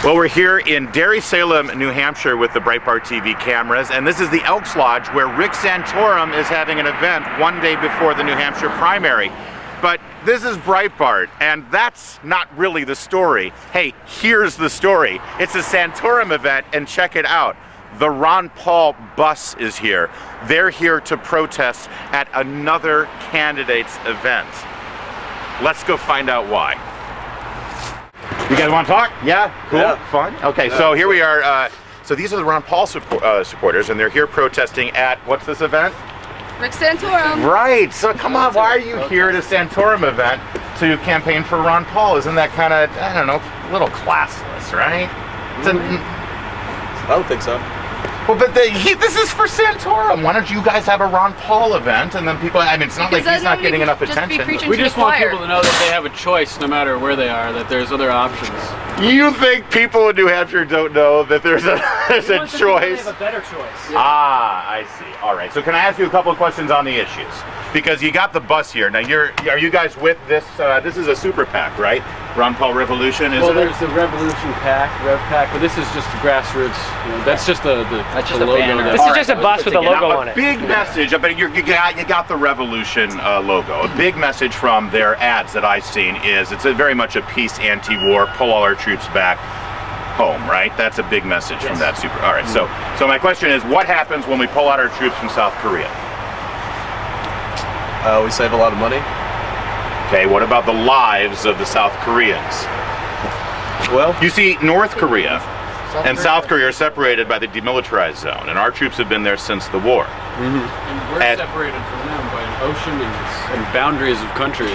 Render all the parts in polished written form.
Well, we're here in Derry, Salem, New Hampshire with the Breitbart TV cameras, and this is the Elks Lodge where Rick Santorum is having an event one day before the New Hampshire primary. But this is Breitbart, and that's not really the story. Hey, here's the story. It's a Santorum event, and check it out. The Ron Paul bus is here. They're here to protest at another candidate's event. Let's go find out why. You guys want to talk? Yeah? Cool? Yeah. Fun? Okay, so here we are. So these are the Ron Paul supporters, and they're here protesting at, what's this event? Rick Santorum. Right, so come on, why are you here at a Santorum event to campaign for Ron Paul? Isn't that kind of, I don't know, a little classless, right? I don't think so. Well, but this is for Santorum. Why don't you guys have a Ron Paul event, and then people, I mean, it's not like he's not getting enough attention. We just want people to know that they have a choice no matter where they are, that there's other options. You think people in New Hampshire don't know that there's a choice? They have a better choice. Yeah. Ah, I see. All right. So can I ask you a couple of questions on the issues? Because you got the bus here. Now, are you guys with this? This is a super PAC, right? Ron Paul Revolution, is it? Well, there's the Revolution PAC, Rev PAC, but this is just grassroots. You know, that's just the logo. This is just a bus with a logo on it. A big message. But you got the Revolution logo. A big message from their ads that I've seen is it's very much a peace, anti-war, pull all our troops back home, right? That's a big message from that super. All right. So my question is, what happens when we pull out our troops from South Korea? We save a lot of money. Okay, what about the lives of the South Koreans? Well, you see, North Korea and South Korea are separated by the demilitarized zone, and our troops have been there since the war. And we're separated from them by an ocean and boundaries of countries.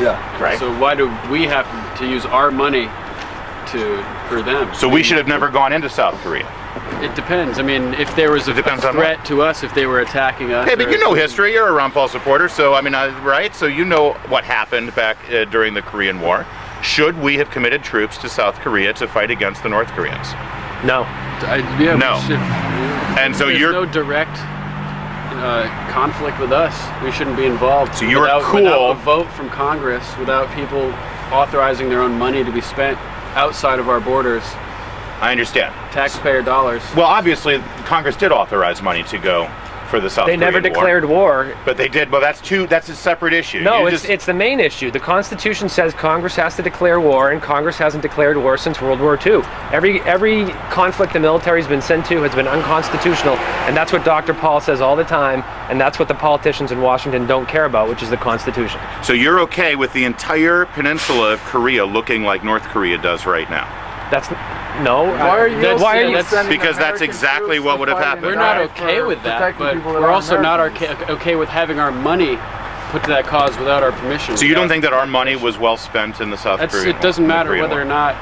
Yeah, right. So why do we have to use our money for them? So we should have never gone into South Korea. It depends. I mean, if there was a threat to us, if they were attacking us. Hey, but you know history. You're a Ron Paul supporter, so I mean, right? So you know what happened back during the Korean War. Should we have committed troops to South Korea to fight against the North Koreans? No. Yeah, no. And so there's no direct conflict with us. We shouldn't be involved. So you're without a vote from Congress, without people authorizing their own money to be spent outside of our borders. I understand. Taxpayer dollars. Well, obviously, Congress did authorize money to go for the South Korean War. They never declared war. But they did. Well, that's a separate issue. No, it's the main issue. The Constitution says Congress has to declare war, and Congress hasn't declared war since World War II. Every conflict the military's been sent to has been unconstitutional, and that's what Dr. Paul says all the time, and that's what the politicians in Washington don't care about, which is the Constitution. So you're okay with the entire peninsula of Korea looking like North Korea does right now? No. Why are you because that's exactly what would have happened. We're not okay with that, but we're also not okay with having our money put to that cause without our permission. So you don't think that our money was well spent in the South Korean War? It doesn't matter whether or not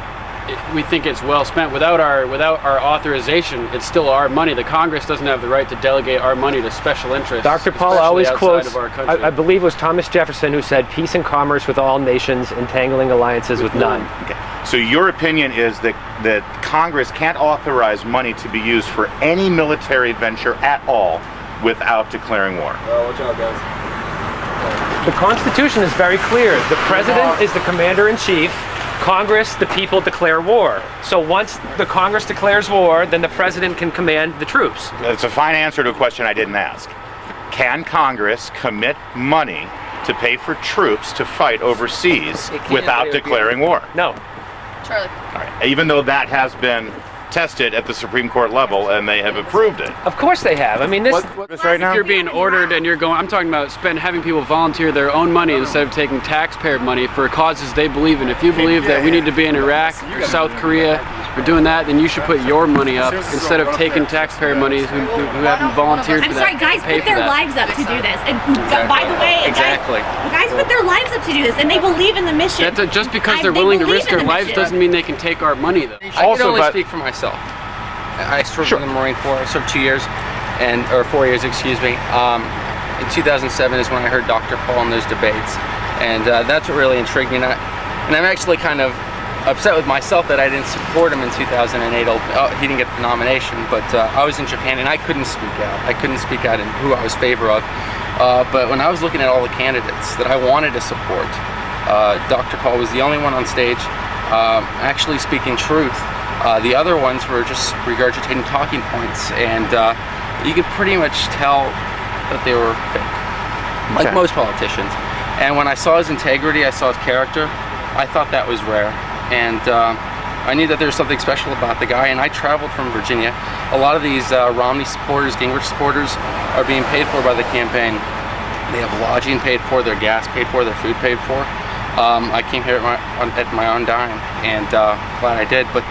we think it's well spent. Without our authorization, it's still our money. The Congress doesn't have the right to delegate our money to special interests. Dr. Paul always quotes, I believe it was Thomas Jefferson who said, "Peace and commerce with all nations, entangling alliances with none." Okay. So your opinion is that Congress can't authorize money to be used for any military venture at all without declaring war. Watch out, guys. The Constitution is very clear. The President is the Commander-in-Chief. Congress, the people, declare war. So once the Congress declares war, then the President can command the troops. That's a fine answer to a question I didn't ask. Can Congress commit money to pay for troops to fight overseas without declaring war? No. Charlie. All right. Even though that has been tested at the Supreme Court level and they have approved it. Of course they have. I mean, this right now. If you're being ordered and you're going, I'm talking about having people volunteer their own money instead of taking taxpayer money for causes they believe in. If you believe that we need to be in Iraq or South Korea or doing that, then you should put your money up instead of taking taxpayer money who haven't volunteered for that. I'm sorry, guys put their lives up to do this. And by the way, guys put their lives up to do this, and they believe in the mission. Just because they're willing to risk their lives doesn't mean they can take our money, though. I can only speak for myself. I served in the Marine Corps. I served 2 years, or 4 years, excuse me. In 2007 is when I heard Dr. Paul in those debates, and that's what really intrigued me. And I'm actually kind of upset with myself that I didn't support him in 2008. He didn't get the nomination, but I was in Japan and I couldn't speak out. I couldn't speak out in who I was in favor of. But when I was looking at all the candidates that I wanted to support, Dr. Paul was the only one on stage actually speaking truth The other ones were just regurgitating talking points, and you could pretty much tell that they were fake, like most politicians. And when I saw his integrity, I saw his character, I thought that was rare. And I knew that there was something special about the guy, and I traveled from Virginia. A lot of these Romney supporters, Gingrich supporters, are being paid for by the campaign. They have lodging paid for, their gas paid for, their food paid for. I came here at my own dime, and glad I did, but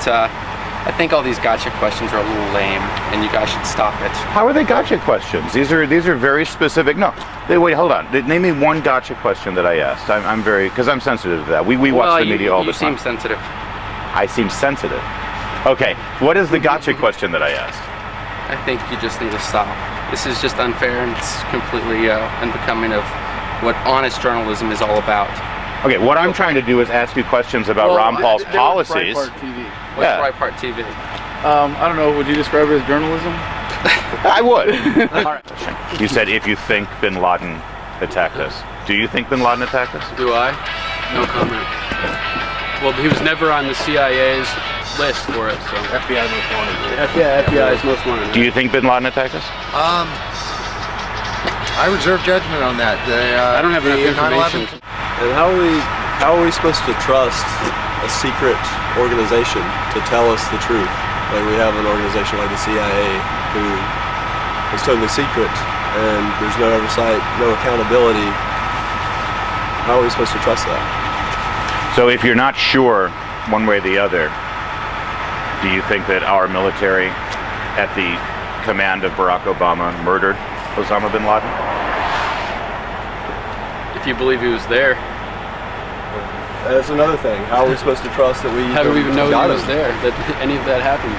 I think all these gotcha questions are a little lame, and you guys should stop it. How are they gotcha questions? These are very specific. No, wait, hold on. Name me one gotcha question that I asked. I'm very, because I'm sensitive to that. We watch the media all the time. You seem sensitive. I seem sensitive. Okay, what is the gotcha question that I asked? I think you just need to stop. This is just unfair, and it's completely unbecoming of what honest journalism is all about. Okay, what I'm trying to do is ask you questions about Ron Paul's policies. What's Breitbart TV? I don't know, would you describe it as journalism? I would. All right. You said if you think bin Laden attacked us. Do you think bin Laden attacked us? Do I? No comment. Well, he was never on the CIA's list for it, so. FBI most wanted. Yeah, FBI is most wanted. Do you think bin Laden attacked us? I reserve judgment on that. I don't have enough information. And how are we supposed to trust a secret organization to tell us the truth? Like we have an organization like the CIA who is totally secret and there's no oversight, no accountability. How are we supposed to trust that? So if you're not sure one way or the other, do you think that our military at the command of Barack Obama murdered Osama bin Laden? If you believe he was there. That's another thing. How are we supposed to trust that we How do we even know got he was him? there, that any of that happened?